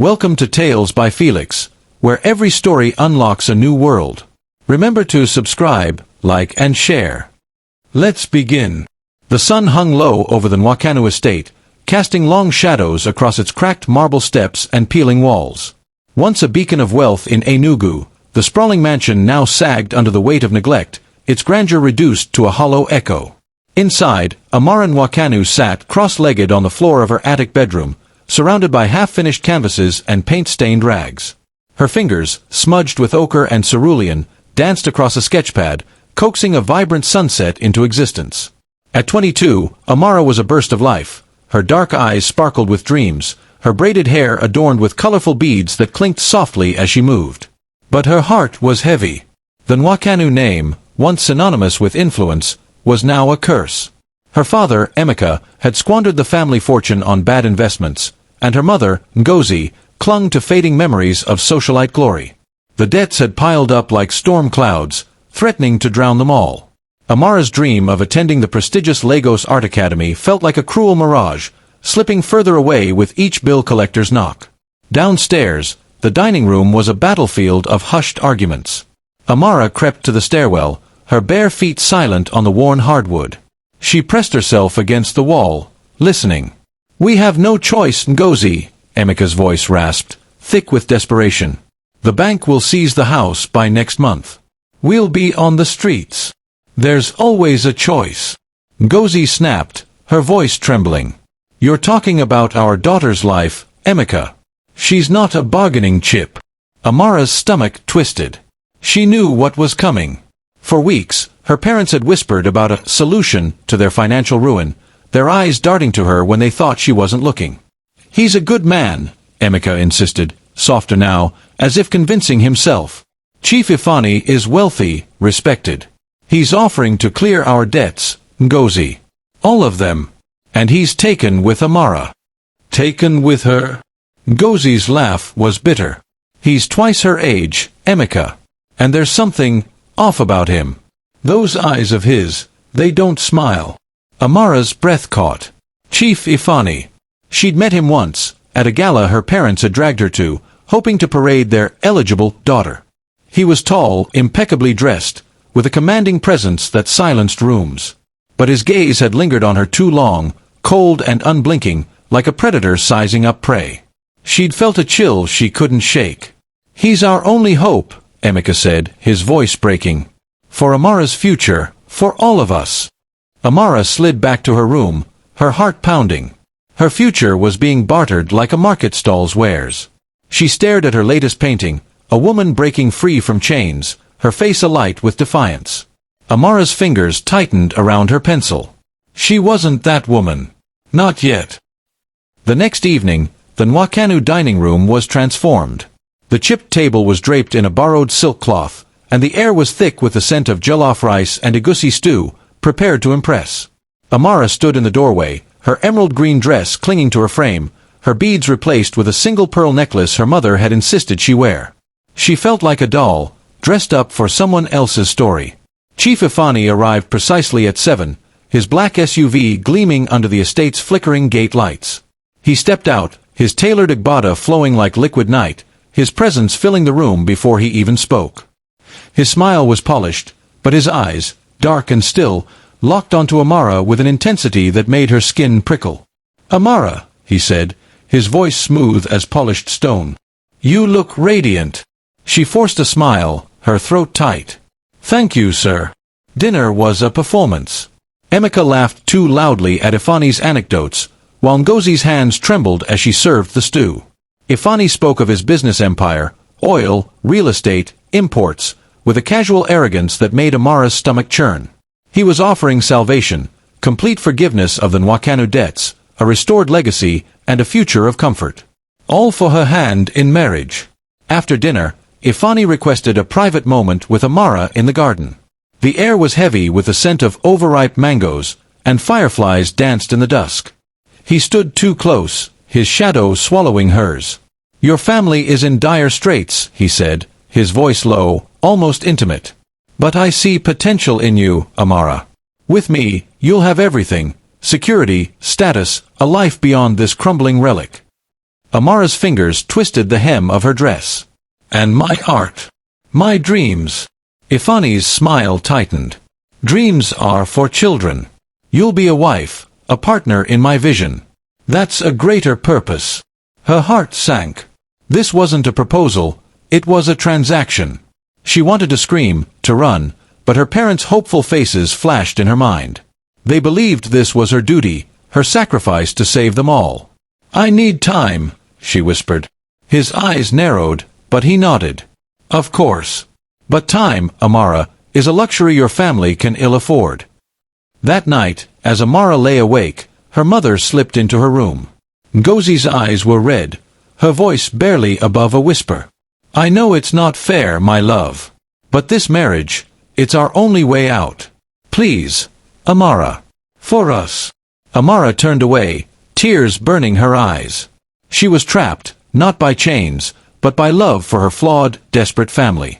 Welcome to Tales by Felix, where every story unlocks a new world. Remember to subscribe, like and share. Let's begin. The sun hung low over the Nwakannu estate, casting long shadows across its cracked marble steps and peeling walls. Once a beacon of wealth in Enugu, the sprawling mansion now sagged under the weight of neglect, its grandeur reduced to a hollow echo. Inside, Amara Nwakannu sat cross-legged on the floor of her attic bedroom, surrounded by half-finished canvases and paint-stained rags. Her fingers, smudged with ochre and cerulean, danced across a sketchpad, coaxing a vibrant sunset into existence. At 22, Amara was a burst of life. Her dark eyes sparkled with dreams, her braided hair adorned with colorful beads that clinked softly as she moved. But her heart was heavy. The Nwakannu name, once synonymous with influence, was now a curse. Her father, Emeka, had squandered the family fortune on bad investments, and her mother, Ngozi, clung to fading memories of socialite glory. The debts had piled up like storm clouds, threatening to drown them all. Amara's dream of attending the prestigious Lagos Art Academy felt like a cruel mirage, slipping further away with each bill collector's knock. Downstairs, the dining room was a battlefield of hushed arguments. Amara crept to the stairwell, her bare feet silent on the worn hardwood. She pressed herself against the wall, listening. "We have no choice, Ngozi," Emeka's voice rasped, thick with desperation. "The bank will seize the house by next month. We'll be on the streets. There's always a choice." Ngozi snapped, her voice trembling. "You're talking about our daughter's life, Emeka. She's not a bargaining chip." Amara's stomach twisted. She knew what was coming. For weeks, her parents had whispered about a solution to their financial ruin, their eyes darting to her when they thought she wasn't looking. "He's a good man," Emeka insisted, softer now, as if convincing himself. "Chief Ifani is wealthy, respected. He's offering to clear our debts, Ngozi. All of them. And he's taken with Amara." "Taken with her?" Ngozi's laugh was bitter. "He's twice her age, Emeka. And there's something off about him. Those eyes of his, they don't smile." Amara's breath caught. Chief Ifani. She'd met him once, at a gala her parents had dragged her to, hoping to parade their eligible daughter. He was tall, impeccably dressed, with a commanding presence that silenced rooms. But his gaze had lingered on her too long, cold and unblinking, like a predator sizing up prey. She'd felt a chill she couldn't shake. "He's our only hope," Emeka said, his voice breaking. "For Amara's future, for all of us." Amara slid back to her room, her heart pounding. Her future was being bartered like a market stall's wares. She stared at her latest painting, a woman breaking free from chains, her face alight with defiance. Amara's fingers tightened around her pencil. She wasn't that woman. Not yet. The next evening, the Nwakannu dining room was transformed. The chipped table was draped in a borrowed silk cloth, and the air was thick with the scent of jollof rice and egusi stew, prepared to impress. Amara stood in the doorway, her emerald green dress clinging to her frame, her beads replaced with a single pearl necklace her mother had insisted she wear. She felt like a doll, dressed up for someone else's story. Chief Ifani arrived precisely at 7, his black SUV gleaming under the estate's flickering gate lights. He stepped out, his tailored agbada flowing like liquid night, his presence filling the room before he even spoke. His smile was polished, but his eyes, dark and still, locked onto Amara with an intensity that made her skin prickle. "Amara," he said, his voice smooth as polished stone. "You look radiant." She forced a smile, her throat tight. "Thank you, sir." Dinner was a performance. Emeka laughed too loudly at Ifani's anecdotes, while Ngozi's hands trembled as she served the stew. Ifani spoke of his business empire, oil, real estate, imports, with a casual arrogance that made Amara's stomach churn. He was offering salvation, complete forgiveness of the Nwakannu debts, a restored legacy, and a future of comfort. All for her hand in marriage. After dinner, Ifani requested a private moment with Amara in the garden. The air was heavy with the scent of overripe mangoes, and fireflies danced in the dusk. He stood too close, his shadow swallowing hers. "Your family is in dire straits," he said, his voice low, almost intimate. "But I see potential in you, Amara. With me, you'll have everything: security, status, a life beyond this crumbling relic." Amara's fingers twisted the hem of her dress. "And my art. My dreams." Ifani's smile tightened. "Dreams are for children. You'll be a wife, a partner in my vision. That's a greater purpose." Her heart sank. This wasn't a proposal, it was a transaction. She wanted to scream, to run, but her parents' hopeful faces flashed in her mind. They believed this was her duty, her sacrifice to save them all. "I need time," she whispered. His eyes narrowed, but he nodded. "Of course. But time, Amara, is a luxury your family can ill afford." That night, as Amara lay awake, her mother slipped into her room. Ngozi's eyes were red, her voice barely above a whisper. "I know it's not fair, my love. But this marriage, it's our only way out. Please, Amara. For us." Amara turned away, tears burning her eyes. She was trapped, not by chains, but by love for her flawed, desperate family.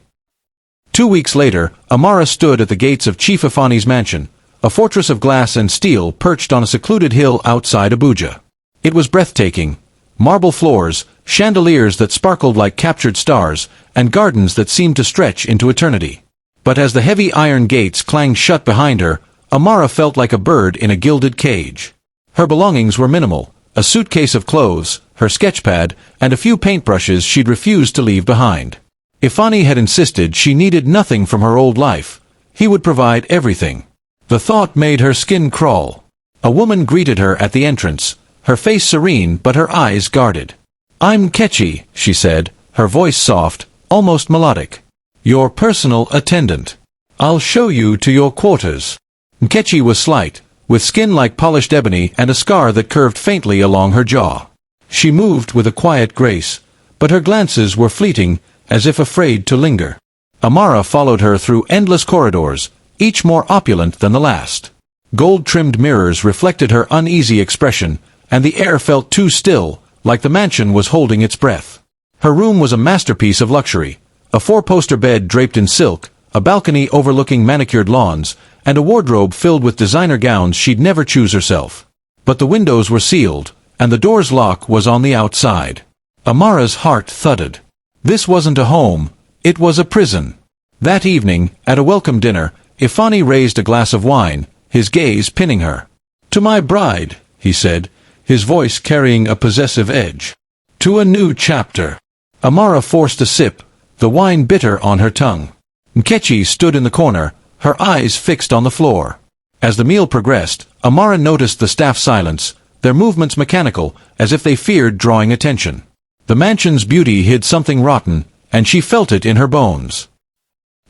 2 weeks later, Amara stood at the gates of Chief Ifani's mansion, a fortress of glass and steel perched on a secluded hill outside Abuja. It was breathtaking. Marble floors, chandeliers that sparkled like captured stars, and gardens that seemed to stretch into eternity. But as the heavy iron gates clanged shut behind her, Amara felt like a bird in a gilded cage. Her belongings were minimal, a suitcase of clothes, her sketchpad, and a few paintbrushes she'd refused to leave behind. Ifani had insisted she needed nothing from her old life. He would provide everything. The thought made her skin crawl. A woman greeted her at the entrance, her face serene but her eyes guarded. "I'm Kechi," she said, her voice soft, almost melodic. "Your personal attendant. I'll show you to your quarters." Kechi was slight, with skin like polished ebony and a scar that curved faintly along her jaw. She moved with a quiet grace, but her glances were fleeting, as if afraid to linger. Amara followed her through endless corridors, each more opulent than the last. Gold-trimmed mirrors reflected her uneasy expression, and the air felt too still, like the mansion was holding its breath. Her room was a masterpiece of luxury, a four-poster bed draped in silk, a balcony overlooking manicured lawns, and a wardrobe filled with designer gowns she'd never choose herself. But the windows were sealed, and the door's lock was on the outside. Amara's heart thudded. This wasn't a home, it was a prison. That evening, at a welcome dinner, Ifani raised a glass of wine, his gaze pinning her. "To my bride," he said, his voice carrying a possessive edge. "To a new chapter." Amara forced a sip, the wine bitter on her tongue. Nkechi stood in the corner, her eyes fixed on the floor. As the meal progressed, Amara noticed the staff's silence, their movements mechanical, as if they feared drawing attention. The mansion's beauty hid something rotten, and she felt it in her bones.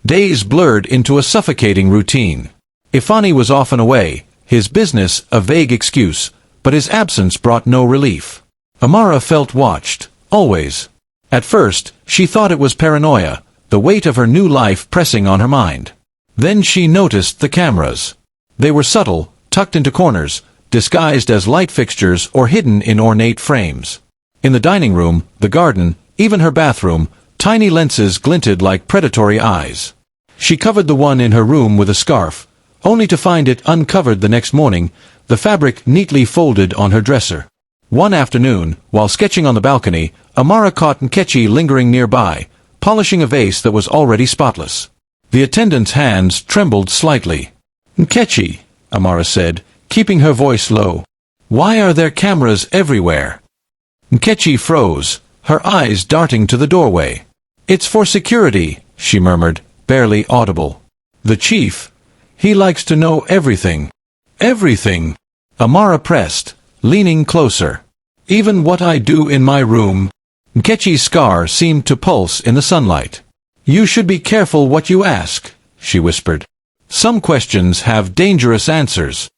Days blurred into a suffocating routine. Ifani was often away, his business a vague excuse, but his absence brought no relief. Amara felt watched, always. At first, she thought it was paranoia, the weight of her new life pressing on her mind. Then she noticed the cameras. They were subtle, tucked into corners, disguised as light fixtures or hidden in ornate frames. In the dining room, the garden, even her bathroom, tiny lenses glinted like predatory eyes. She covered the one in her room with a scarf, only to find it uncovered the next morning, the fabric neatly folded on her dresser. One afternoon, while sketching on the balcony, Amara caught Nkechi lingering nearby, polishing a vase that was already spotless. The attendant's hands trembled slightly. "Nkechi," Amara said, keeping her voice low. "Why are there cameras everywhere?" Nkechi froze, her eyes darting to the doorway. "It's for security," she murmured, barely audible. "The chief, he likes to know everything." "Everything?" Amara pressed, leaning closer. "Even what I do in my room?" Nkechi's scar seemed to pulse in the sunlight. "You should be careful what you ask," she whispered. "Some questions have dangerous answers."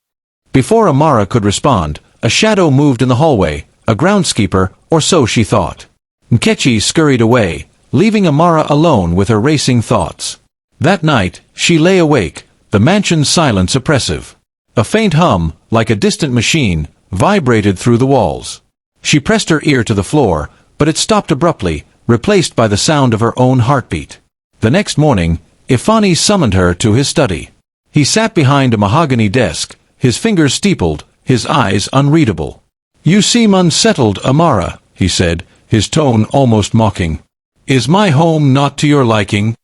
Before Amara could respond, a shadow moved in the hallway, a groundskeeper, or so she thought. Nkechi scurried away, leaving Amara alone with her racing thoughts. That night, she lay awake, the mansion's silence oppressive. A faint hum, like a distant machine, vibrated through the walls. She pressed her ear to the floor, but it stopped abruptly, replaced by the sound of her own heartbeat. The next morning, Ifani summoned her to his study. He sat behind a mahogany desk, his fingers steepled, his eyes unreadable. "You seem unsettled, Amara," he said, his tone almost mocking. "Is my home not to your liking?"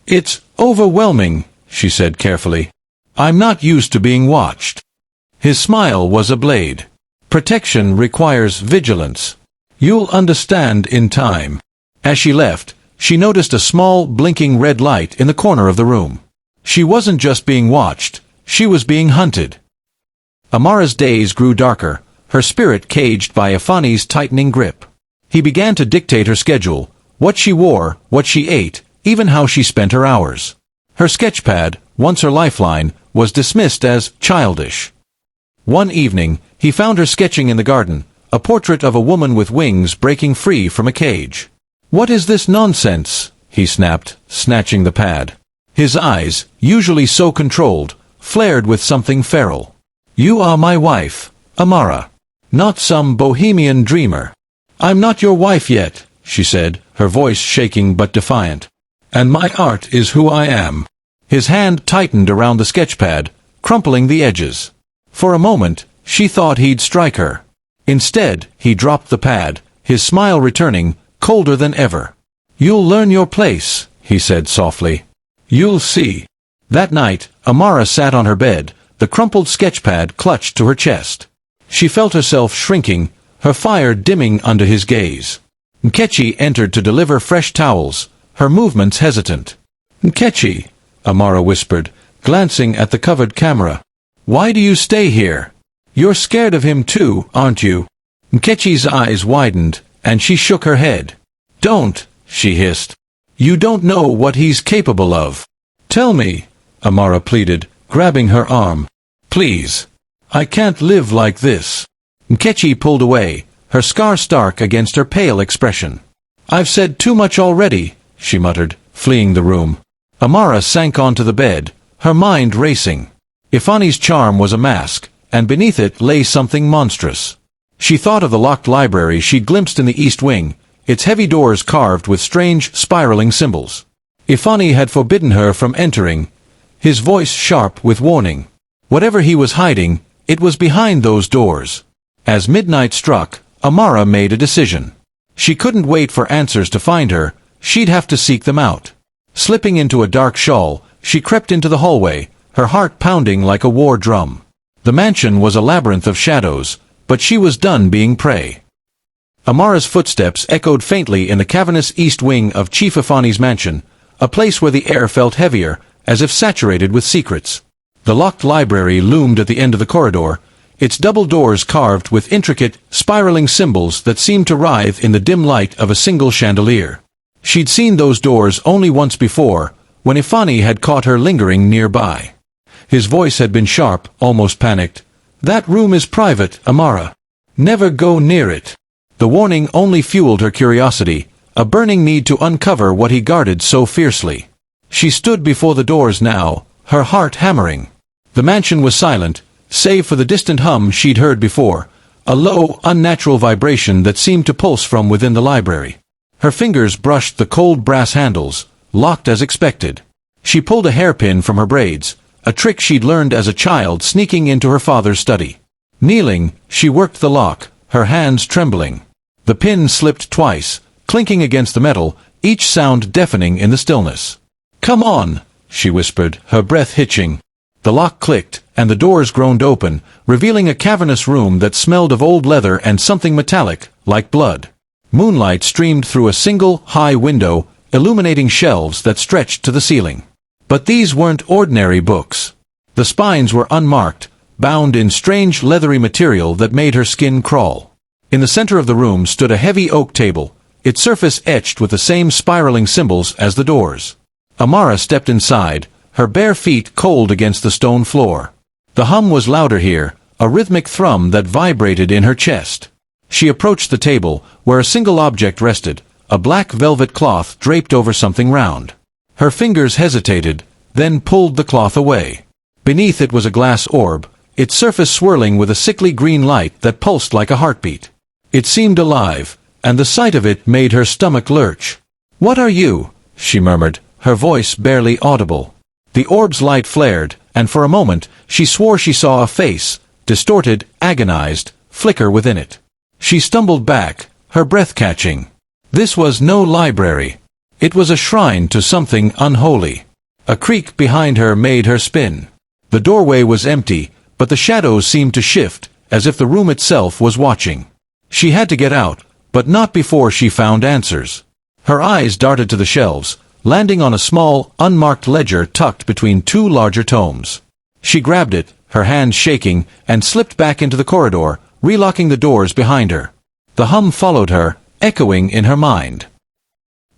"It's overwhelming," she said carefully. "I'm not used to being watched." His smile was a blade. "Protection requires vigilance. You'll understand in time." As she left, she noticed a small, blinking red light in the corner of the room. She wasn't just being watched, she was being hunted. Amara's days grew darker, her spirit caged by Ifani's tightening grip. He began to dictate her schedule, what she wore, what she ate, even how she spent her hours. Her sketchpad, once her lifeline, was dismissed as childish. One evening, he found her sketching in the garden, a portrait of a woman with wings breaking free from a cage. "What is this nonsense?" he snapped, snatching the pad. His eyes, usually so controlled, flared with something feral. "You are my wife, Amara. Not some bohemian dreamer." "I'm not your wife yet," she said, her voice shaking but defiant. "And my art is who I am." His hand tightened around the sketchpad, crumpling the edges. For a moment, she thought he'd strike her. Instead, he dropped the pad, his smile returning, colder than ever. "You'll learn your place," he said softly. "You'll see." That night, Amara sat on her bed, the crumpled sketchpad clutched to her chest. She felt herself shrinking, her fire dimming under his gaze. Nkechi entered to deliver fresh towels, her movements hesitant. "Nkechi," Amara whispered, glancing at the covered camera. "Why do you stay here? You're scared of him too, aren't you?" Nkechi's eyes widened, and she shook her head. "Don't," she hissed. "You don't know what he's capable of." "Tell me," Amara pleaded, grabbing her arm. "Please. I can't live like this." Nkechi pulled away, her scar stark against her pale expression. "I've said too much already," she muttered, fleeing the room. Amara sank onto the bed, her mind racing. Ifani's charm was a mask, and beneath it lay something monstrous. She thought of the locked library she glimpsed in the east wing, its heavy doors carved with strange, spiraling symbols. Ifani had forbidden her from entering, his voice sharp with warning. Whatever he was hiding, it was behind those doors. As midnight struck, Amara made a decision. She couldn't wait for answers to find her, she'd have to seek them out. Slipping into a dark shawl, she crept into the hallway, her heart pounding like a war drum. The mansion was a labyrinth of shadows, but she was done being prey. Amara's footsteps echoed faintly in the cavernous east wing of Chief Ifani's mansion, a place where the air felt heavier, as if saturated with secrets. The locked library loomed at the end of the corridor, its double doors carved with intricate, spiraling symbols that seemed to writhe in the dim light of a single chandelier. She'd seen those doors only once before, when Ifani had caught her lingering nearby. His voice had been sharp, almost panicked. "That room is private, Amara. Never go near it." The warning only fueled her curiosity, a burning need to uncover what he guarded so fiercely. She stood before the doors now, her heart hammering. The mansion was silent, save for the distant hum she'd heard before, a low, unnatural vibration that seemed to pulse from within the library. Her fingers brushed the cold brass handles, locked as expected. She pulled a hairpin from her braids, a trick she'd learned as a child sneaking into her father's study. Kneeling, she worked the lock, her hands trembling. The pin slipped twice, clinking against the metal, each sound deafening in the stillness. "Come on," she whispered, her breath hitching. The lock clicked, and the doors groaned open, revealing a cavernous room that smelled of old leather and something metallic, like blood. Moonlight streamed through a single, high window, illuminating shelves that stretched to the ceiling. But these weren't ordinary books. The spines were unmarked, bound in strange leathery material that made her skin crawl. In the center of the room stood a heavy oak table, its surface etched with the same spiraling symbols as the doors. Amara stepped inside, her bare feet cold against the stone floor. The hum was louder here, a rhythmic thrum that vibrated in her chest. She approached the table, where a single object rested, a black velvet cloth draped over something round. Her fingers hesitated, then pulled the cloth away. Beneath it was a glass orb, its surface swirling with a sickly green light that pulsed like a heartbeat. It seemed alive, and the sight of it made her stomach lurch. "What are you?" she murmured, her voice barely audible. The orb's light flared, and for a moment, she swore she saw a face, distorted, agonized, flicker within it. She stumbled back, her breath catching. This was no library. It was a shrine to something unholy. A creak behind her made her spin. The doorway was empty, but the shadows seemed to shift, as if the room itself was watching. She had to get out, but not before she found answers. Her eyes darted to the shelves, landing on a small, unmarked ledger tucked between two larger tomes. She grabbed it, her hands shaking, and slipped back into the corridor, relocking the doors behind her. The hum followed her, echoing in her mind.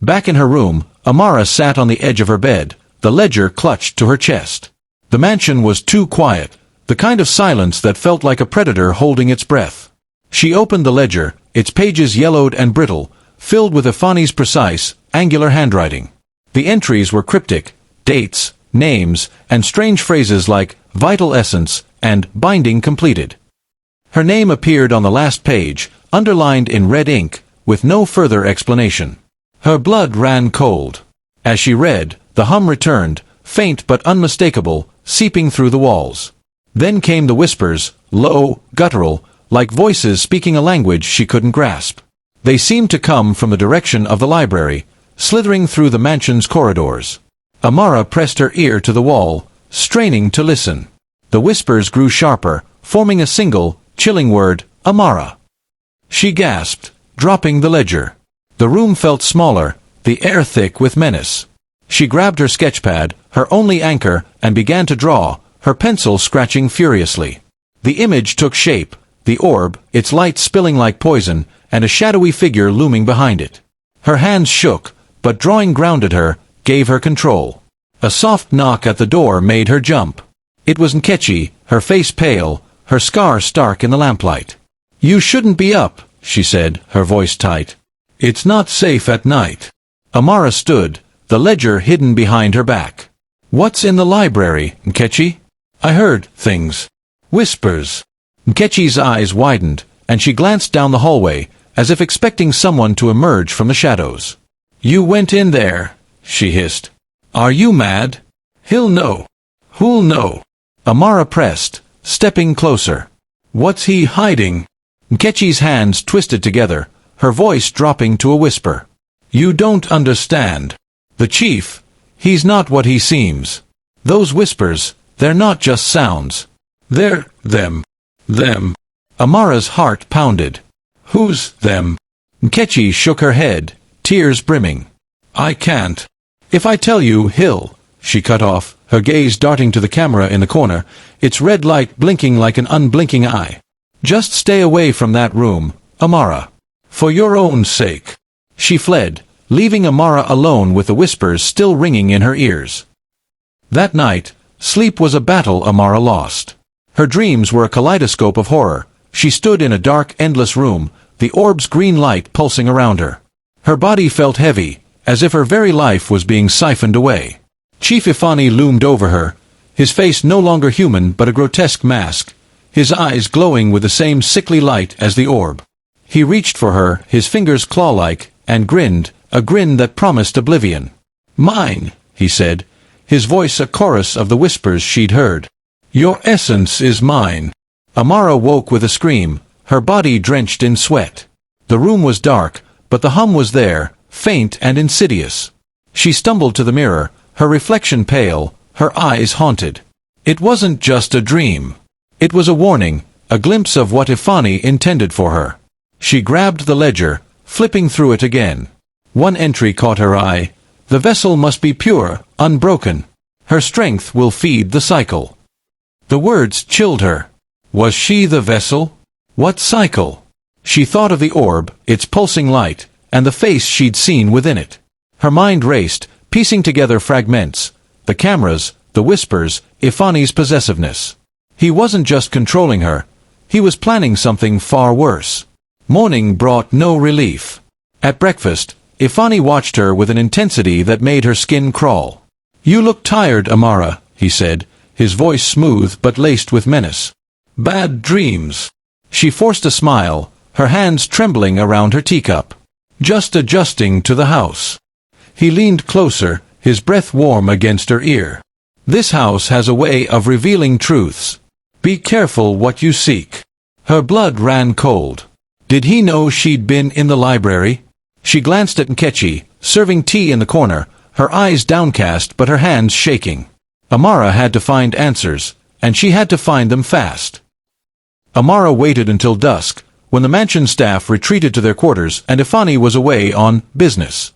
Back in her room, Amara sat on the edge of her bed, the ledger clutched to her chest. The mansion was too quiet, the kind of silence that felt like a predator holding its breath. She opened the ledger, its pages yellowed and brittle, filled with Ifani's precise, angular handwriting. The entries were cryptic, dates, names, and strange phrases like vital essence and binding completed. Her name appeared on the last page, underlined in red ink, with no further explanation. Her blood ran cold. As she read, the hum returned, faint but unmistakable, seeping through the walls. Then came the whispers, low, guttural, like voices speaking a language she couldn't grasp. They seemed to come from the direction of the library, slithering through the mansion's corridors. Amara pressed her ear to the wall, straining to listen. The whispers grew sharper, forming a single, chilling word, Amara. She gasped, dropping the ledger. The room felt smaller, the air thick with menace. She grabbed her sketchpad, her only anchor, and began to draw, her pencil scratching furiously. The image took shape, the orb, its light spilling like poison, and a shadowy figure looming behind it. Her hands shook, but drawing grounded her, gave her control. A soft knock at the door made her jump. It was Nkechi, her face pale, her scar stark in the lamplight. "You shouldn't be up," she said, her voice tight. "It's not safe at night." Amara stood, the ledger hidden behind her back. "What's in the library, Nkechi?" "I heard things. Whispers." Nkechi's eyes widened, and she glanced down the hallway, as if expecting someone to emerge from the shadows. "You went in there," she hissed. "Are you mad?" "He'll know." "Who'll know?" Amara pressed, stepping closer. "What's he hiding?" Nkechi's hands twisted together, her voice dropping to a whisper. "You don't understand. The chief, he's not what he seems. Those whispers, they're not just sounds. They're them. Them." Amara's heart pounded. "Who's them?" Nkechi shook her head, tears brimming. "I can't. If I tell you, he'll—" She cut off, her gaze darting to the camera in the corner, its red light blinking like an unblinking eye. "Just stay away from that room, Amara. For your own sake." She fled, leaving Amara alone with the whispers still ringing in her ears. That night, sleep was a battle Amara lost. Her dreams were a kaleidoscope of horror. She stood in a dark, endless room, the orb's green light pulsing around her. Her body felt heavy, as if her very life was being siphoned away. Chief Ifani loomed over her, his face no longer human but a grotesque mask, his eyes glowing with the same sickly light as the orb. He reached for her, his fingers claw-like, and grinned, a grin that promised oblivion. "Mine," he said, his voice a chorus of the whispers she'd heard. "Your essence is mine." Amara woke with a scream, her body drenched in sweat. The room was dark, but the hum was there, faint and insidious. She stumbled to the mirror, her reflection pale, her eyes haunted. It wasn't just a dream. It was a warning, a glimpse of what Ifani intended for her. She grabbed the ledger, flipping through it again. One entry caught her eye. "The vessel must be pure, unbroken. Her strength will feed the cycle." The words chilled her. Was she the vessel? What cycle? She thought of the orb, its pulsing light, and the face she'd seen within it. Her mind raced, piecing together fragments. The cameras, the whispers, Ifani's possessiveness. He wasn't just controlling her. He was planning something far worse. Morning brought no relief. At breakfast, Ifani watched her with an intensity that made her skin crawl. "You look tired, Amara," he said, his voice smooth but laced with menace. "Bad dreams." She forced a smile, her hands trembling around her teacup. "Just adjusting to the house." He leaned closer, his breath warm against her ear. "This house has a way of revealing truths. Be careful what you seek." Her blood ran cold. Did he know she'd been in the library? She glanced at Nkechi, serving tea in the corner, her eyes downcast but her hands shaking. Amara had to find answers, and she had to find them fast. Amara waited until dusk, when the mansion staff retreated to their quarters and Ifani was away on business.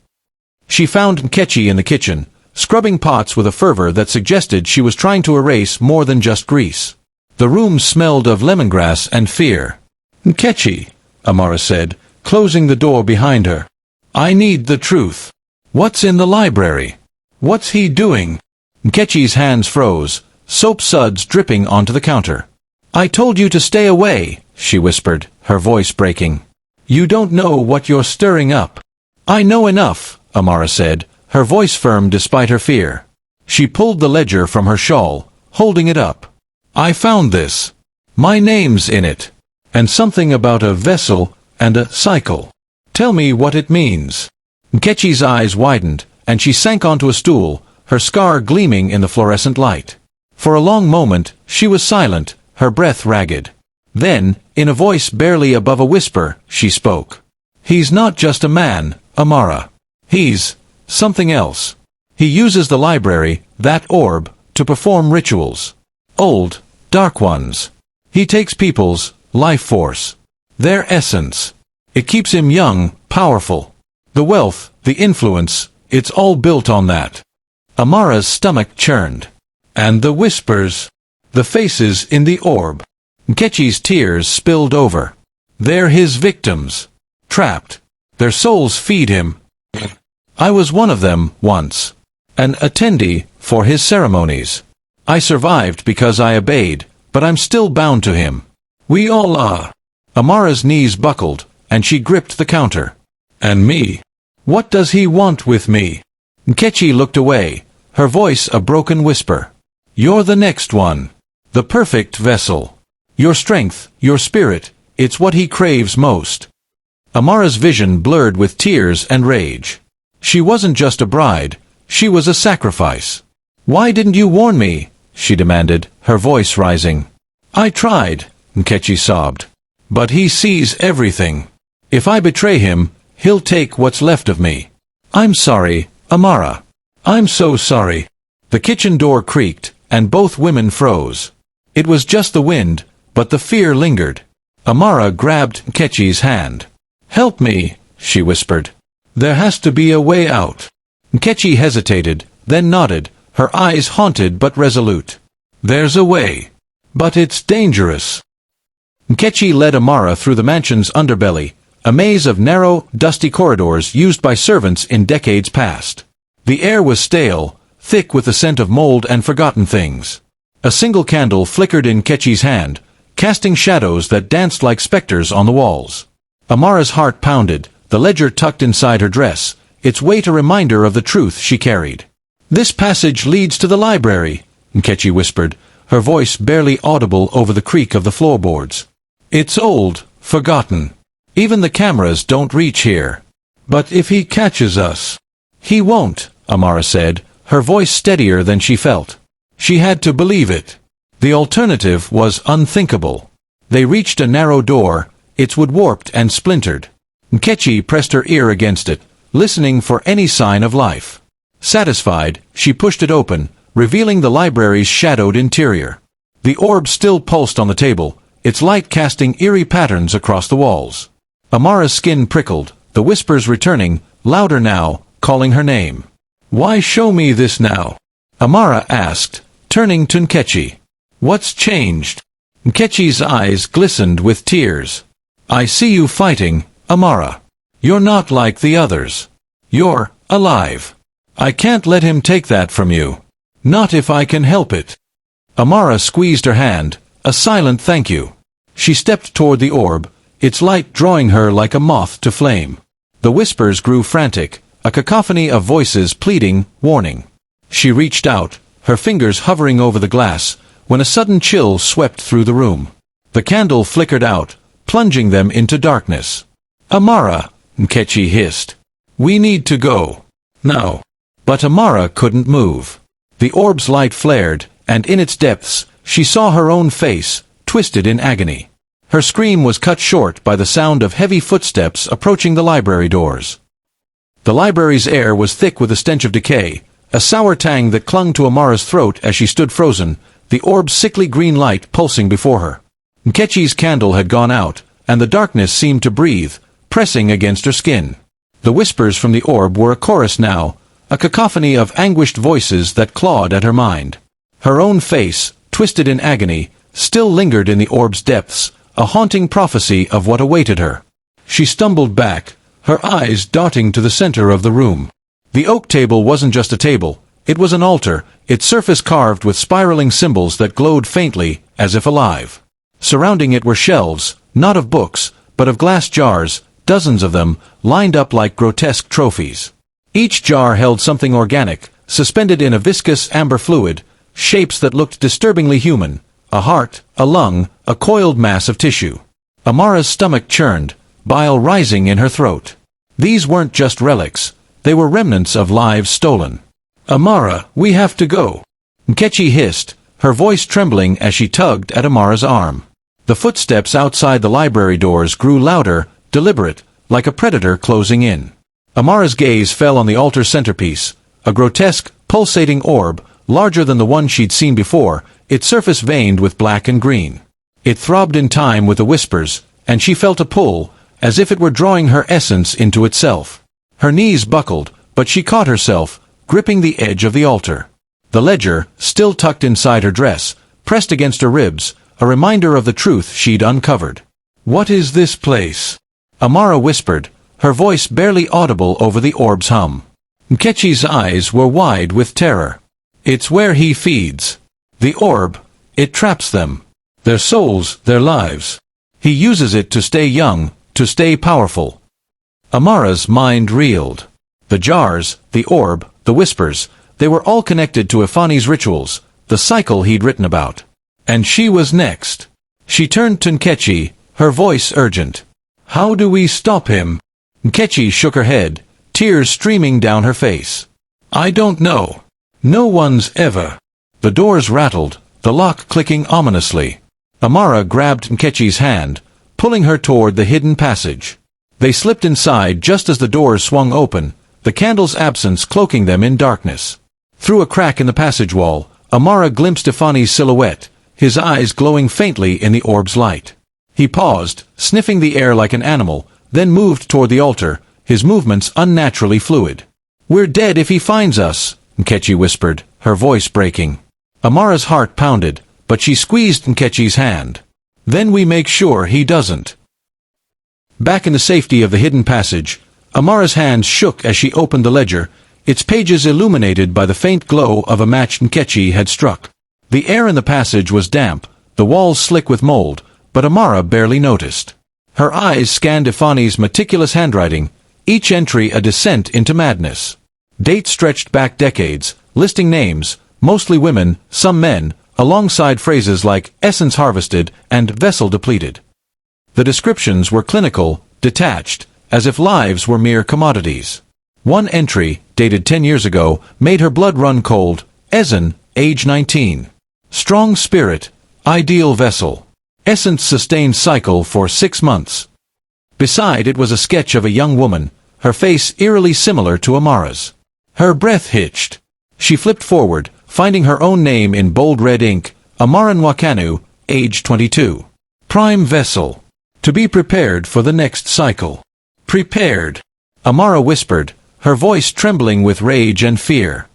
She found Nkechi in the kitchen, scrubbing pots with a fervor that suggested she was trying to erase more than just grease. The room smelled of lemongrass and fear. "Nkechi," Amara said, closing the door behind her. "I need the truth. What's in the library? What's he doing?" Nkechi's hands froze, soap suds dripping onto the counter. "I told you to stay away," she whispered, her voice breaking. "You don't know what you're stirring up." "I know enough," Amara said, her voice firm despite her fear. She pulled the ledger from her shawl, holding it up. "I found this. My name's in it. And something about a vessel and a cycle. Tell me what it means." Nkechi's eyes widened, and she sank onto a stool, her scar gleaming in the fluorescent light. For a long moment, she was silent, her breath ragged. Then, in a voice barely above a whisper, she spoke. "He's not just a man, Amara. He's something else. He uses the library, that orb, to perform rituals. Old, dark ones. He takes people's life force, their essence. It keeps him young, powerful. The wealth, the influence, it's all built on that." Amara's stomach churned. "And the whispers, the faces in the orb." Nkechi's tears spilled over. "They're his victims. Trapped. Their souls feed him. I was one of them, once. An attendee for his ceremonies. I survived because I obeyed, but I'm still bound to him. We all are." Amara's knees buckled, and she gripped the counter. "And me? What does he want with me?" Nkechi looked away, her voice a broken whisper. "You're the next one. The perfect vessel. Your strength, your spirit, it's what he craves most." Amara's vision blurred with tears and rage. She wasn't just a bride, she was a sacrifice. "Why didn't you warn me?" she demanded, her voice rising. "I tried," Nkechi sobbed. "But he sees everything. If I betray him, he'll take what's left of me. I'm sorry, Amara. I'm so sorry." The kitchen door creaked, and both women froze. It was just the wind, but the fear lingered. Amara grabbed Nkechi's hand. "Help me," she whispered. "There has to be a way out." Nkechi hesitated, then nodded, her eyes haunted but resolute. "There's a way. But it's dangerous." Nkechi led Amara through the mansion's underbelly, a maze of narrow, dusty corridors used by servants in decades past. The air was stale, thick with the scent of mold and forgotten things. A single candle flickered in Nkechi's hand, casting shadows that danced like specters on the walls. Amara's heart pounded, the ledger tucked inside her dress, its weight a reminder of the truth she carried. "This passage leads to the library," Nkechi whispered, her voice barely audible over the creak of the floorboards. "It's old, forgotten. Even the cameras don't reach here. But if he catches us—" "He won't," Amara said, her voice steadier than she felt. She had to believe it. The alternative was unthinkable. They reached a narrow door, its wood warped and splintered. Nkechi pressed her ear against it, listening for any sign of life. Satisfied, she pushed it open, revealing the library's shadowed interior. The orb still pulsed on the table, its light casting eerie patterns across the walls. Amara's skin prickled, the whispers returning, louder now, calling her name. "Why show me this now?" Amara asked, turning to Nkechi. "What's changed?" Nkechi's eyes glistened with tears. "I see you fighting, Amara. You're not like the others. You're alive. I can't let him take that from you. Not if I can help it." Amara squeezed her hand, a silent thank you. She stepped toward the orb, its light drawing her like a moth to flame. The whispers grew frantic, a cacophony of voices pleading, warning. She reached out, her fingers hovering over the glass, when a sudden chill swept through the room. The candle flickered out, plunging them into darkness. "Amara," Nkechi hissed. "We need to go. Now." But Amara couldn't move. The orb's light flared, and in its depths, she saw her own face, twisted in agony. Her scream was cut short by the sound of heavy footsteps approaching the library doors. The library's air was thick with the stench of decay, a sour tang that clung to Amara's throat as she stood frozen, the orb's sickly green light pulsing before her. Nkechi's candle had gone out, and the darkness seemed to breathe, pressing against her skin. The whispers from the orb were a chorus now, a cacophony of anguished voices that clawed at her mind. Her own face, twisted in agony, still lingered in the orb's depths, a haunting prophecy of what awaited her. She stumbled back, her eyes darting to the center of the room. The oak table wasn't just a table, it was an altar, its surface carved with spiraling symbols that glowed faintly, as if alive. Surrounding it were shelves, not of books, but of glass jars, dozens of them, lined up like grotesque trophies. Each jar held something organic, suspended in a viscous amber fluid, shapes that looked disturbingly human, a heart, a lung, a coiled mass of tissue. Amara's stomach churned, bile rising in her throat. These weren't just relics, they were remnants of lives stolen. "Amara, we have to go," Nkechi hissed, her voice trembling as she tugged at Amara's arm. The footsteps outside the library doors grew louder, deliberate, like a predator closing in. Amara's gaze fell on the altar's centerpiece, a grotesque, pulsating orb, larger than the one she'd seen before, its surface veined with black and green. It throbbed in time with the whispers, and she felt a pull, as if it were drawing her essence into itself. Her knees buckled, but she caught herself, gripping the edge of the altar. The ledger, still tucked inside her dress, pressed against her ribs, a reminder of the truth she'd uncovered. "What is this place?" Amara whispered, her voice barely audible over the orb's hum. Nkechi's eyes were wide with terror. "It's where he feeds. The orb, it traps them. Their souls, their lives. He uses it to stay young, to stay powerful." Amara's mind reeled. The jars, the orb, the whispers, they were all connected to Ifani's rituals, the cycle he'd written about. And she was next. She turned to Nkechi, her voice urgent. "How do we stop him?" Nkechi shook her head, tears streaming down her face. "I don't know. No one's ever." The doors rattled, the lock clicking ominously. Amara grabbed Nkechi's hand, pulling her toward the hidden passage. They slipped inside just as the doors swung open, the candle's absence cloaking them in darkness. Through a crack in the passage wall, Amara glimpsed Ifani's silhouette, his eyes glowing faintly in the orb's light. He paused, sniffing the air like an animal, then moved toward the altar, his movements unnaturally fluid. "We're dead if he finds us," Nkechi whispered, her voice breaking. Amara's heart pounded, but she squeezed Nkechi's hand. "Then we make sure he doesn't." Back in the safety of the hidden passage, Amara's hands shook as she opened the ledger, its pages illuminated by the faint glow of a match Nkechi had struck. The air in the passage was damp, the walls slick with mold, but Amara barely noticed. Her eyes scanned Ifani's meticulous handwriting, each entry a descent into madness. Dates stretched back decades, listing names, mostly women, some men, alongside phrases like essence harvested and vessel depleted. The descriptions were clinical, detached, as if lives were mere commodities. One entry, dated 10 years ago, made her blood run cold. Ezen, age 19. Strong spirit, ideal vessel. Essence sustained cycle for 6 months. Beside it was a sketch of a young woman, her face eerily similar to Amara's. Her breath hitched. She flipped forward, finding her own name in bold red ink, Amara Nwakannu, age 22. Prime vessel. To be prepared for the next cycle. Prepared. Amara whispered, her voice trembling with rage and fear.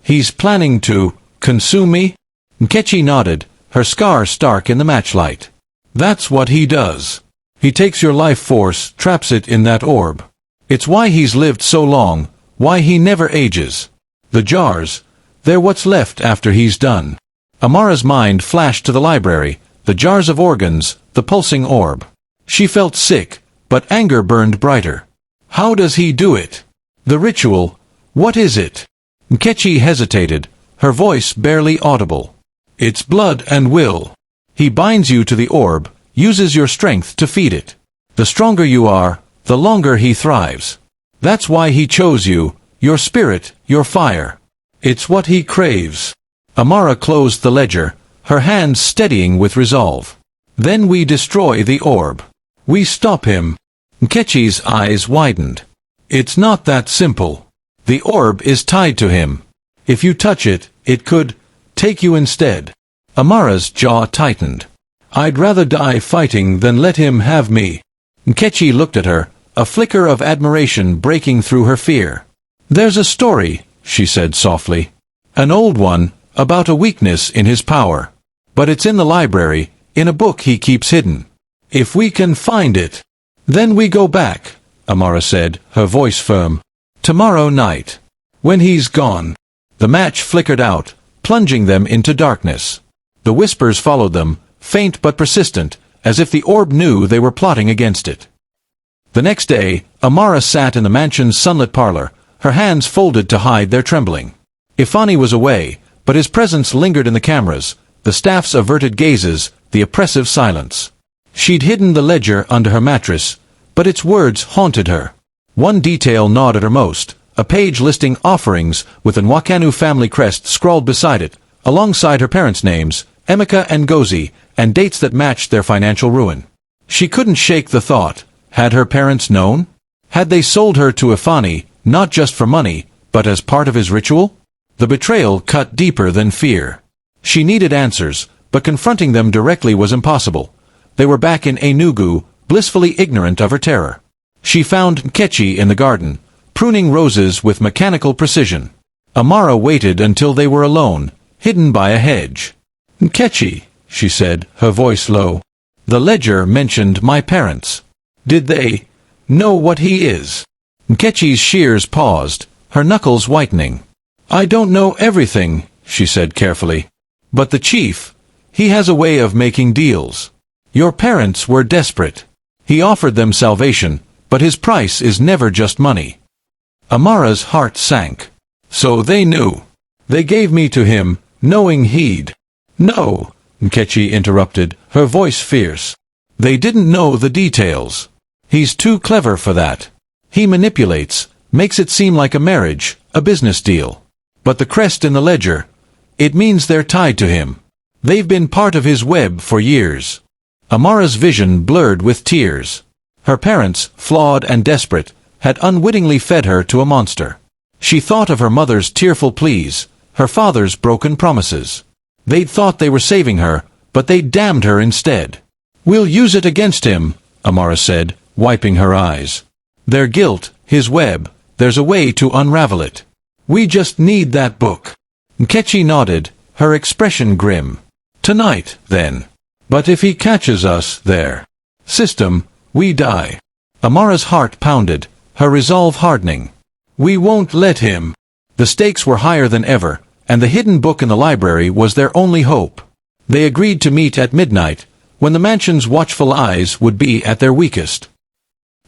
"He's planning to consume me?" Nkechi nodded, her scar stark in the matchlight. "That's what he does. He takes your life force, traps it in that orb. It's why he's lived so long, why he never ages. The jars, they're what's left after he's done." Amara's mind flashed to the library, the jars of organs, the pulsing orb. She felt sick, but anger burned brighter. How does he do it? The ritual, what is it? Nkechi hesitated, her voice barely audible. "It's blood and will. He binds you to the orb, uses your strength to feed it. The stronger you are, the longer he thrives. That's why he chose you, your spirit, your fire. It's what he craves." Amara closed the ledger, her hands steadying with resolve. Then we destroy the orb. We stop him. Nkechi's eyes widened. It's not that simple. The orb is tied to him. If you touch it, it could take you instead. Amara's jaw tightened. I'd rather die fighting than let him have me. Nkechi looked at her, a flicker of admiration breaking through her fear. There's a story, she said softly. An old one, about a weakness in his power. But it's in the library, in a book he keeps hidden. If we can find it, then we go back, Amara said, her voice firm. Tomorrow night. When he's gone. The match flickered out, plunging them into darkness. The whispers followed them, faint but persistent, as if the orb knew they were plotting against it. The next day, Amara sat in the mansion's sunlit parlor, her hands folded to hide their trembling. Ifani was away, but his presence lingered in the cameras, the staff's averted gazes, the oppressive silence. She'd hidden the ledger under her mattress, but its words haunted her. One detail gnawed at her most, a page listing offerings with a Nwakannu family crest scrawled beside it, alongside her parents' names, Emeka and Ngozi, and dates that matched their financial ruin. She couldn't shake the thought. Had her parents known? Had they sold her to Ifani, not just for money, but as part of his ritual? The betrayal cut deeper than fear. She needed answers, but confronting them directly was impossible. They were back in Enugu, blissfully ignorant of her terror. She found Nkechi in the garden, pruning roses with mechanical precision. Amara waited until they were alone, hidden by a hedge. Nkechi, she said, her voice low. The ledger mentioned my parents. Did they know what he is? Nkechi's shears paused, her knuckles whitening. I don't know everything, she said carefully. But the chief, he has a way of making deals. Your parents were desperate. He offered them salvation, but his price is never just money. Amara's heart sank. So they knew. They gave me to him, knowing he'd. No, Nkechi interrupted, her voice fierce. They didn't know the details. He's too clever for that. He manipulates, makes it seem like a marriage, a business deal. But the crest in the ledger, it means they're tied to him. They've been part of his web for years. Amara's vision blurred with tears. Her parents, flawed and desperate, had unwittingly fed her to a monster. She thought of her mother's tearful pleas, her father's broken promises. They'd thought they were saving her, but they damned her instead. We'll use it against him, Amara said, wiping her eyes. Their guilt, his web, there's a way to unravel it. We just need that book. Nkechi nodded, her expression grim. Tonight, then. But if he catches us there, system, we die. Amara's heart pounded, her resolve hardening. We won't let him. The stakes were higher than ever, and the hidden book in the library was their only hope. They agreed to meet at midnight, when the mansion's watchful eyes would be at their weakest.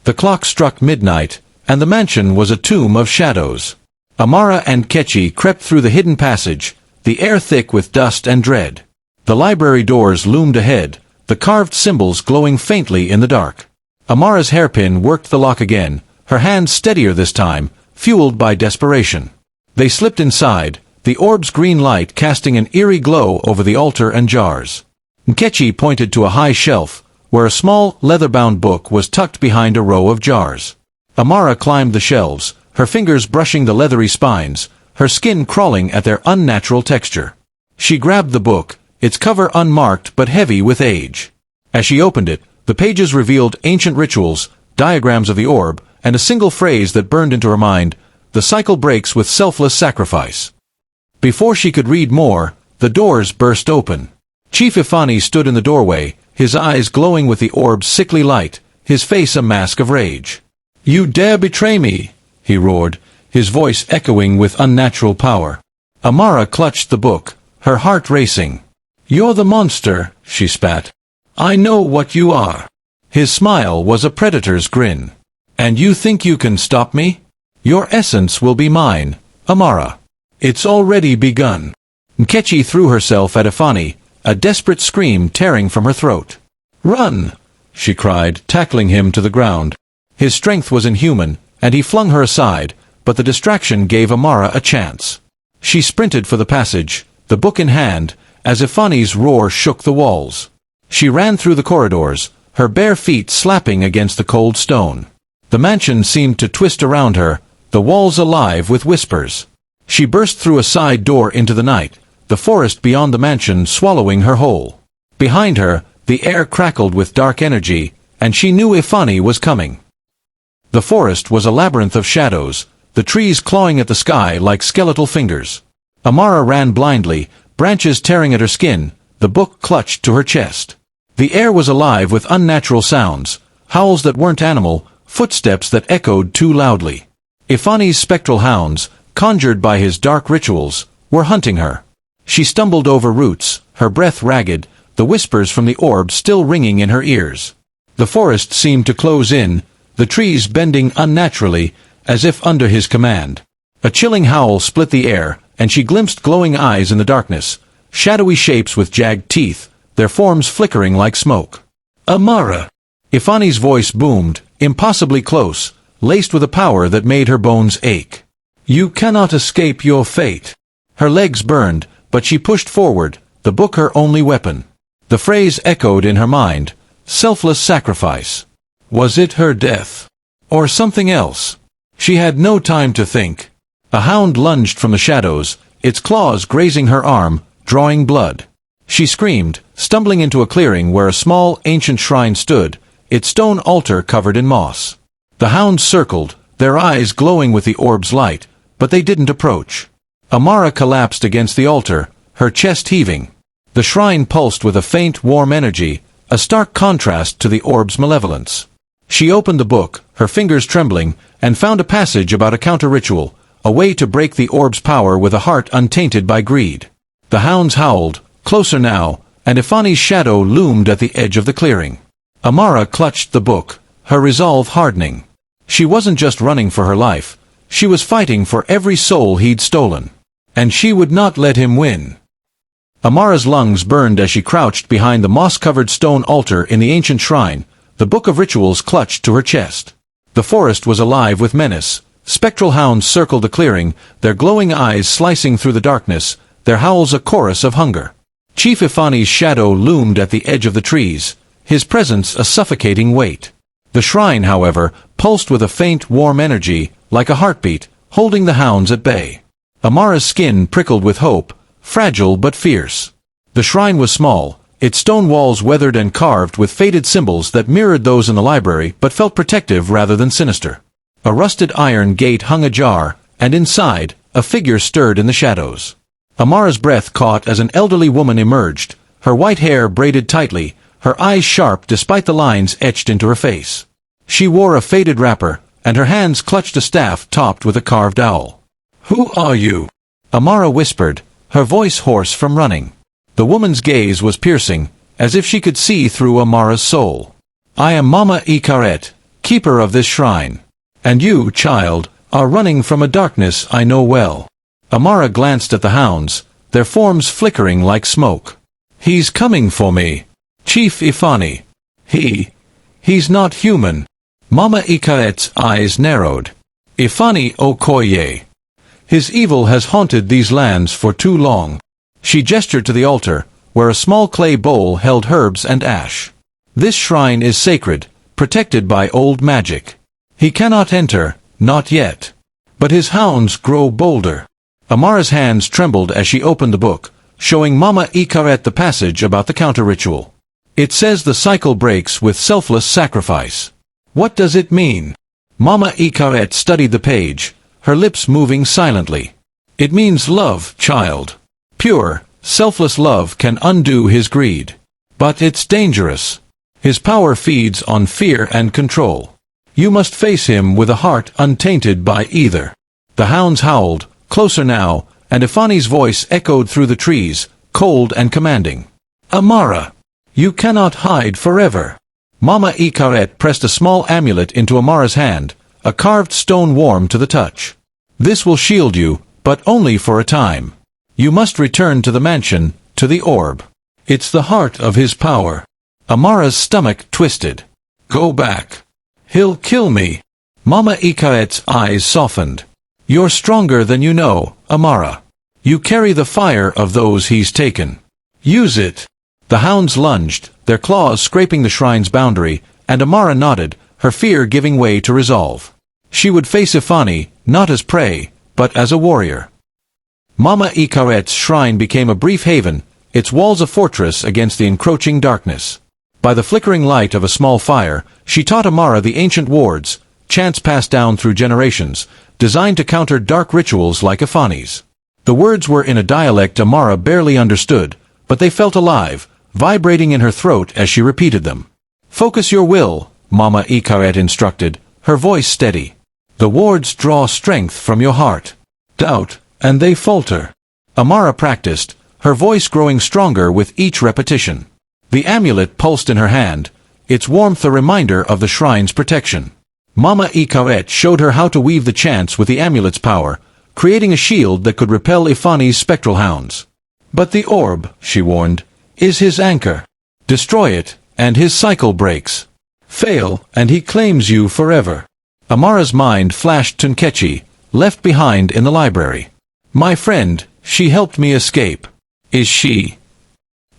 The clock struck midnight, and the mansion was a tomb of shadows. Amara and Nkechi crept through the hidden passage, the air thick with dust and dread. The library doors loomed ahead, the carved symbols glowing faintly in the dark. Amara's hairpin worked the lock again, her hands steadier this time, fueled by desperation. They slipped inside, the orb's green light casting an eerie glow over the altar and jars. Nkechi pointed to a high shelf, where a small, leather-bound book was tucked behind a row of jars. Amara climbed the shelves, her fingers brushing the leathery spines, her skin crawling at their unnatural texture. She grabbed the book, its cover unmarked but heavy with age. As she opened it, the pages revealed ancient rituals, diagrams of the orb, and a single phrase that burned into her mind, the cycle breaks with selfless sacrifice. Before she could read more, the doors burst open. Chief Ifani stood in the doorway, his eyes glowing with the orb's sickly light, his face a mask of rage. You dare betray me, he roared, his voice echoing with unnatural power. Amara clutched the book, her heart racing. You're the monster, she spat. I know what you are. His smile was a predator's grin. And you think you can stop me? Your essence will be mine, Amara. It's already begun. Nkechi threw herself at Ifani, a desperate scream tearing from her throat. Run! She cried, tackling him to the ground. His strength was inhuman, and he flung her aside, but the distraction gave Amara a chance. She sprinted for the passage, the book in hand, as Ifani's roar shook the walls. She ran through the corridors, her bare feet slapping against the cold stone. The mansion seemed to twist around her, the walls alive with whispers. She burst through a side door into the night, the forest beyond the mansion swallowing her whole. Behind her, the air crackled with dark energy, and she knew Ifani was coming. The forest was a labyrinth of shadows, the trees clawing at the sky like skeletal fingers. Amara ran blindly, branches tearing at her skin, the book clutched to her chest. The air was alive with unnatural sounds, howls that weren't animal, footsteps that echoed too loudly. Ifani's spectral hounds, conjured by his dark rituals, were hunting her. She stumbled over roots, her breath ragged, the whispers from the orb still ringing in her ears. The forest seemed to close in, the trees bending unnaturally, as if under his command. A chilling howl split the air, and she glimpsed glowing eyes in the darkness, shadowy shapes with jagged teeth, their forms flickering like smoke. Amara! Ifani's voice boomed, impossibly close, laced with a power that made her bones ache. You cannot escape your fate. Her legs burned, but she pushed forward, the book her only weapon. The phrase echoed in her mind, selfless sacrifice. Was it her death? Or something else? She had no time to think. A hound lunged from the shadows, its claws grazing her arm, drawing blood. She screamed, stumbling into a clearing where a small, ancient shrine stood, its stone altar covered in moss. The hounds circled, their eyes glowing with the orb's light, but they didn't approach. Amara collapsed against the altar, her chest heaving. The shrine pulsed with a faint, warm energy, a stark contrast to the orb's malevolence. She opened the book, her fingers trembling, and found a passage about a counter-ritual, a way to break the orb's power with a heart untainted by greed. The hounds howled, closer now, and Ifani's shadow loomed at the edge of the clearing. Amara clutched the book, her resolve hardening. She wasn't just running for her life, she was fighting for every soul he'd stolen. And she would not let him win. Amara's lungs burned as she crouched behind the moss-covered stone altar in the ancient shrine, the book of rituals clutched to her chest. The forest was alive with menace. Spectral hounds circled the clearing, their glowing eyes slicing through the darkness, their howls a chorus of hunger. Chief Ifani's shadow loomed at the edge of the trees, his presence a suffocating weight. The shrine, however, pulsed with a faint, warm energy, like a heartbeat, holding the hounds at bay. Amara's skin prickled with hope, fragile but fierce. The shrine was small, its stone walls weathered and carved with faded symbols that mirrored those in the library but felt protective rather than sinister. A rusted iron gate hung ajar, and inside, a figure stirred in the shadows. Amara's breath caught as an elderly woman emerged, her white hair braided tightly, her eyes sharp despite the lines etched into her face. She wore a faded wrapper, and her hands clutched a staff topped with a carved owl. "Who are you?" Amara whispered, her voice hoarse from running. The woman's gaze was piercing, as if she could see through Amara's soul. "I am Mama Ikaret, keeper of this shrine. And you, child, are running from a darkness I know well." Amara glanced at the hounds, their forms flickering like smoke. "He's coming for me. Chief Ifani. He's not human." Mama Ikaret's eyes narrowed. "Ifani Okoye. His evil has haunted these lands for too long." She gestured to the altar, where a small clay bowl held herbs and ash. "This shrine is sacred, protected by old magic. He cannot enter, not yet. But his hounds grow bolder." Amara's hands trembled as she opened the book, showing Mama Ikaret the passage about the counter-ritual. "It says the cycle breaks with selfless sacrifice. What does it mean?" Mama Ikaret studied the page, her lips moving silently. "It means love, child. Pure, selfless love can undo his greed. But it's dangerous. His power feeds on fear and control. You must face him with a heart untainted by either." The hounds howled, closer now, and Ifani's voice echoed through the trees, cold and commanding. "Amara! You cannot hide forever." Mama Ikaret pressed a small amulet into Amara's hand, a carved stone warm to the touch. "This will shield you, but only for a time. You must return to the mansion, to the orb. It's the heart of his power." Amara's stomach twisted. "Go back. He'll kill me." Mama Ikaret's eyes softened. "You're stronger than you know, Amara. You carry the fire of those he's taken. Use it." The hounds lunged, their claws scraping the shrine's boundary, and Amara nodded, her fear giving way to resolve. She would face Ifani, not as prey, but as a warrior. Mama Ikaret's shrine became a brief haven, its walls a fortress against the encroaching darkness. By the flickering light of a small fire, she taught Amara the ancient wards, chants passed down through generations, designed to counter dark rituals like Ifani's. The words were in a dialect Amara barely understood, but they felt alive, vibrating in her throat as she repeated them. "Focus your will," Mama Ikaret instructed, her voice steady. "The wards draw strength from your heart. Doubt, and they falter." Amara practiced, her voice growing stronger with each repetition. The amulet pulsed in her hand, its warmth a reminder of the shrine's protection. Mama Ikaret showed her how to weave the chants with the amulet's power, creating a shield that could repel Ifani's spectral hounds. "But the orb," she warned, "is his anchor. Destroy it, and his cycle breaks. Fail, and he claims you forever." Amara's mind flashed to Nkechi, left behind in the library. "My friend, she helped me escape. Is she?"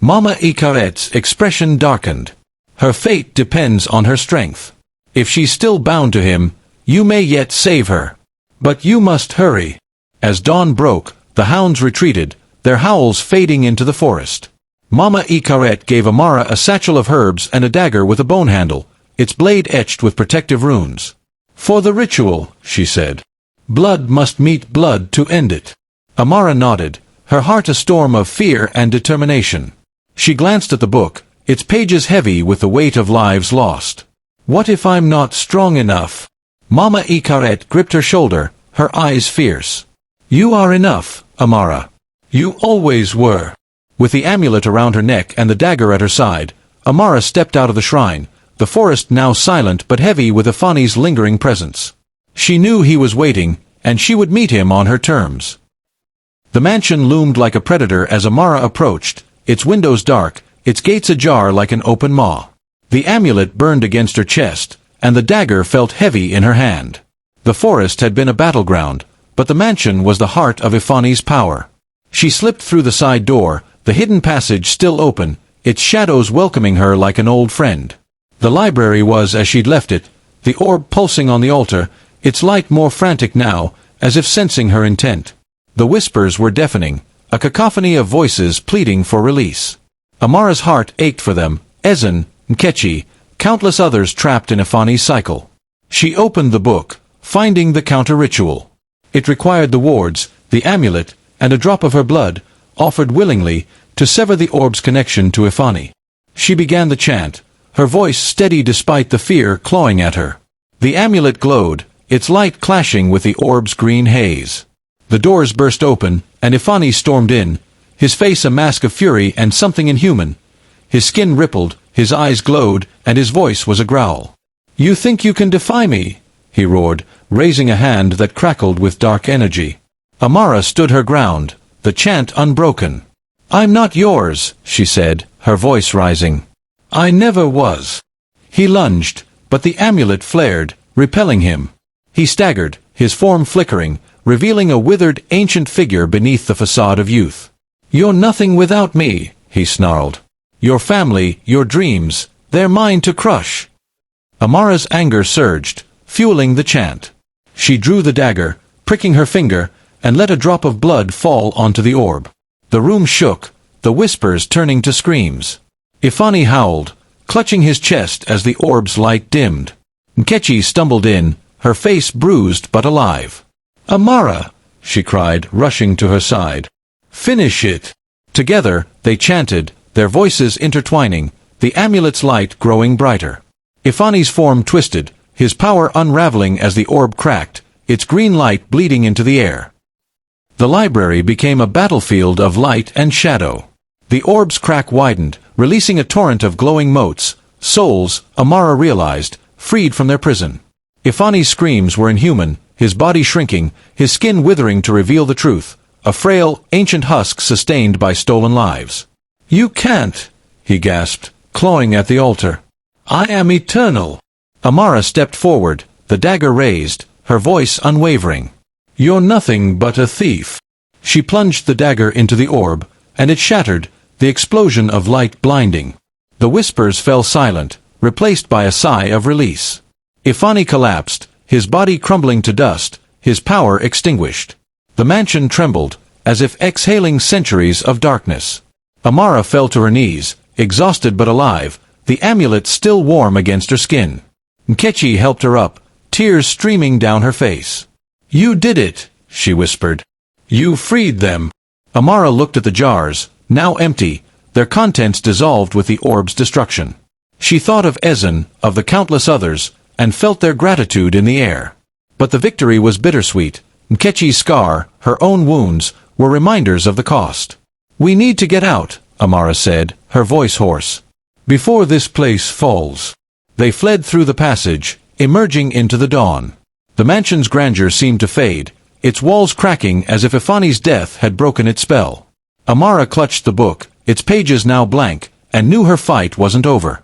Mama Ikaret's expression darkened. "Her fate depends on her strength. If she's still bound to him, you may yet save her. But you must hurry." As dawn broke, the hounds retreated, their howls fading into the forest. Mama Ikaret gave Amara a satchel of herbs and a dagger with a bone handle, its blade etched with protective runes. "For the ritual," she said. "Blood must meet blood to end it." Amara nodded, her heart a storm of fear and determination. She glanced at the book, its pages heavy with the weight of lives lost. "What if I'm not strong enough?" Mama Ikaret gripped her shoulder, her eyes fierce. "You are enough, Amara. You always were." With the amulet around her neck and the dagger at her side, Amara stepped out of the shrine, the forest now silent but heavy with Ifani's lingering presence. She knew he was waiting, and she would meet him on her terms. The mansion loomed like a predator as Amara approached, its windows dark, its gates ajar like an open maw. The amulet burned against her chest, and the dagger felt heavy in her hand. The forest had been a battleground, but the mansion was the heart of Ifani's power. She slipped through the side door, the hidden passage still open, its shadows welcoming her like an old friend. The library was as she'd left it, the orb pulsing on the altar, its light more frantic now, as if sensing her intent. The whispers were deafening, a cacophony of voices pleading for release. Amara's heart ached for them, Ezen, Nkechi, countless others trapped in Ifani's cycle. She opened the book, finding the counter-ritual. It required the wards, the amulet, and a drop of her blood, offered willingly, to sever the orb's connection to Ifani. She began the chant, her voice steady despite the fear clawing at her. The amulet glowed, its light clashing with the orb's green haze. The doors burst open, and Ifani stormed in, his face a mask of fury and something inhuman. His skin rippled, his eyes glowed, and his voice was a growl. "You think you can defy me?" he roared, raising a hand that crackled with dark energy. Amara stood her ground, the chant unbroken. "I'm not yours," she said, her voice rising. "I never was." He lunged, but the amulet flared, repelling him. He staggered, his form flickering, revealing a withered, ancient figure beneath the facade of youth. "You're nothing without me," he snarled. "Your family, your dreams, they're mine to crush." Amara's anger surged, fueling the chant. She drew the dagger, pricking her finger, and let a drop of blood fall onto the orb. The room shook, the whispers turning to screams. Ifani howled, clutching his chest as the orb's light dimmed. Nkechi stumbled in, her face bruised but alive. "Amara!" she cried, rushing to her side. "Finish it!" Together, they chanted, their voices intertwining, the amulet's light growing brighter. Ifani's form twisted, his power unraveling as the orb cracked, its green light bleeding into the air. The library became a battlefield of light and shadow. The orb's crack widened, releasing a torrent of glowing motes, souls, Amara realized, freed from their prison. Ifani's screams were inhuman, his body shrinking, his skin withering to reveal the truth, a frail, ancient husk sustained by stolen lives. "You can't," he gasped, clawing at the altar. "I am eternal." Amara stepped forward, the dagger raised, her voice unwavering. "You're nothing but a thief." She plunged the dagger into the orb, and it shattered, the explosion of light blinding. The whispers fell silent, replaced by a sigh of release. Ifani collapsed, his body crumbling to dust, his power extinguished. The mansion trembled, as if exhaling centuries of darkness. Amara fell to her knees, exhausted but alive, the amulet still warm against her skin. Nkechi helped her up, tears streaming down her face. "You did it," she whispered. "You freed them." Amara looked at the jars, now empty, their contents dissolved with the orb's destruction. She thought of Ezen, of the countless others, and felt their gratitude in the air. But the victory was bittersweet. Nkechi's scar, her own wounds, were reminders of the cost. "We need to get out," Amara said, her voice hoarse. "Before this place falls." They fled through the passage, emerging into the dawn. The mansion's grandeur seemed to fade, its walls cracking as if Ifani's death had broken its spell. Amara clutched the book, its pages now blank, and knew her fight wasn't over.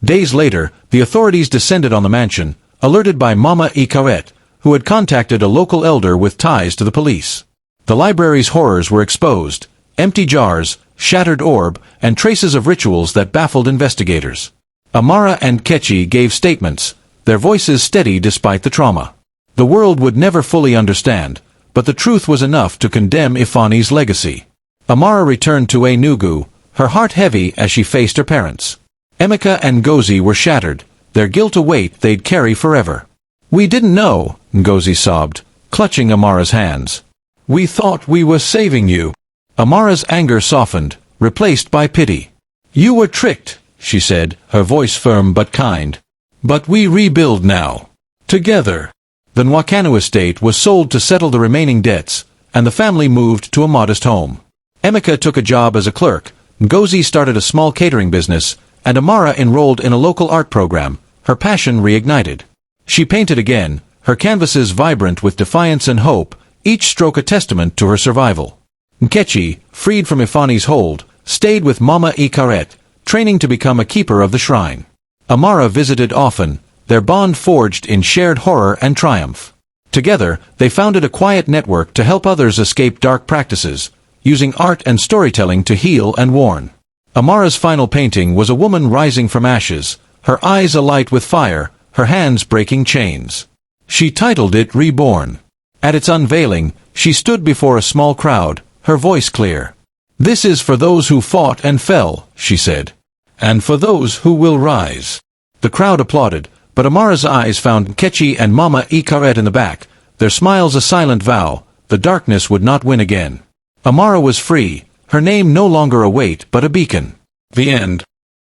Days later, the authorities descended on the mansion, alerted by Mama Ikaret, who had contacted a local elder with ties to the police. The library's horrors were exposed: empty jars, shattered orb, and traces of rituals that baffled investigators. Amara and Kechi gave statements, their voices steady despite the trauma. The world would never fully understand, but the truth was enough to condemn Ifani's legacy. Amara returned to Enugu, her heart heavy as she faced her parents. Emeka and Ngozi were shattered, their guilt a weight they'd carry forever. "We didn't know," Ngozi sobbed, clutching Amara's hands. "We thought we were saving you." Amara's anger softened, replaced by pity. "You were tricked," she said, her voice firm but kind. "But we rebuild now. Together." The Nwakannu estate was sold to settle the remaining debts, and the family moved to a modest home. Emeka took a job as a clerk, Ngozi started a small catering business, and Amara enrolled in a local art program, her passion reignited. She painted again, her canvases vibrant with defiance and hope, each stroke a testament to her survival. Nkechi, freed from Ifani's hold, stayed with Mama Ikaret, training to become a keeper of the shrine. Amara visited often, their bond forged in shared horror and triumph. Together, they founded a quiet network to help others escape dark practices, using art and storytelling to heal and warn. Amara's final painting was a woman rising from ashes, her eyes alight with fire, her hands breaking chains. She titled it Reborn. At its unveiling, she stood before a small crowd, her voice clear. "This is for those who fought and fell," she said. "And for those who will rise." The crowd applauded, but Amara's eyes found Nkechi and Mama Ikaret in the back, their smiles a silent vow, the darkness would not win again. Amara was free, her name no longer a weight but a beacon. The end.